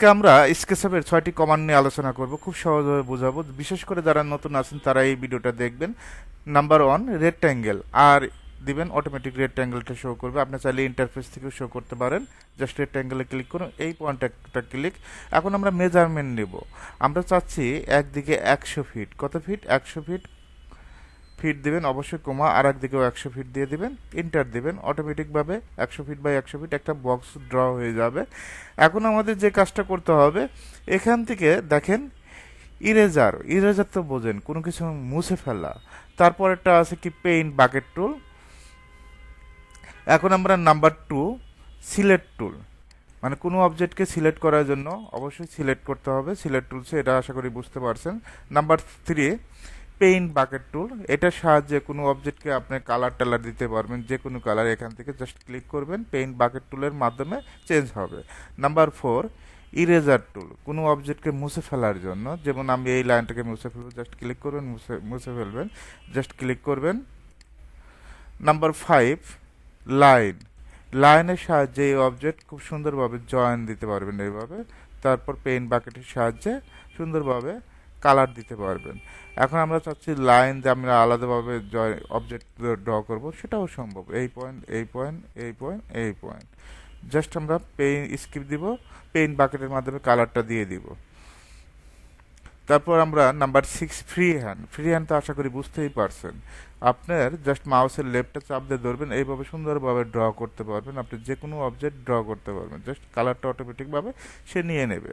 আজকে আমরা স্কেচআপের 6টি কমান্ড নিয়ে আলোচনা করব, খুব সহজভাবে বোঝাবো। বিশেষ করে যারা নতুন আছেন তারা এই ভিডিওটা দেখবেন। Number 1, rectangle. আর দিবেন অটোমেটিক রেক্ট্যাঙ্গেলটা শো করবে। আপনি চাইলে ইন্টারফেস থেকেও শো করতে পারেন। জাস্ট রেক্ট্যাঙ্গেলে ক্লিক করুন, এই পয়েন্টে একটা ক্লিক। এখন আমরা মেজারমেন্ট নেব। আমরা চাচ্ছি একদিকে 100 ফিট। কত ফিট? 100 ফিট ফিট দিবেন, অবশ্যই কমা, আর একদিকেও 100 ফিট দিয়ে দিবেন, ইন্টার দিবেন। অটোমেটিকভাবে 100 ফিট বাই 100 ফিট একটা বক্স ড্র হয়ে যাবে। এখন আমাদের যে কাজটা করতে হবে, এখান থেকে দেখেন ইরেজার। ইরেজার তো বোঝেন, কোনো কিছু মুছে ফেলা। তারপর একটা আছে কি পেইন্ট বাকেট টুল। এখন আমরা নাম্বার 2, সিলেক্ট টুল। মানে কোনো অবজেক্টকে সিলেক্ট করার জন্য অবশ্যই সিলেক্ট করতে হবে সিলেক্ট টুলসে, এটা আশা করি বুঝতে পারছেন। নাম্বার 3, পেইন্ট বাকেট টুল। এটার সাহায্যে কোনো অবজেক্টকে আপনি কালার টালার দিতে পারবেন, যে কোনো কালার এখান থেকে জাস্ট ক্লিক করবেন, পেইন্ট বাকেট টুলের মাধ্যমে চেঞ্জ হবে। নাম্বার 4, ইরেজার টুল। কোনো অবজেক্টকে মুছে ফেলার জন্য, যেমন আমি এই লাইনটাকে মুছে ফেলবো, জাস্ট ক্লিক করবেন, মুছে ফেলবেন, জাস্ট ক্লিক করবেন। Number 5, line. লাইনের সাহায্যে এই অবজেক্ট খুব সুন্দরভাবে জয়েন দিতে পারবেন এইভাবে। তারপর পেইন্ট বাকেটের সাহায্যে সুন্দরভাবে কালার দিতে পারবেন। এখন আমরা চাচ্ছি লাইন যে আমরা আলাদাভাবে অবজেক্ট ড্র করব, সেটাও সম্ভব। এই পয়েন্ট, এই পয়েন্ট, এই পয়েন্ট, এই পয়েন্ট। জাস্ট আমরা স্কিপ দিব, পেইন্ট বাকেটের মাধ্যমে কালারটা দিয়ে দিব। তারপর আমরা number 6, free hand. Free hand তো আশা করি বুঝতেই পারছেন। আপনার জাস্ট মাউসের লেফটে চাপ দিয়ে ধরবেন, এইভাবে সুন্দরভাবে ড্র করতে পারবেন। আপনি যে কোনো অবজেক্ট ড্র করতে পারবেন, জাস্ট কালারটা অটোমেটিকভাবে সে নিয়ে নেবে।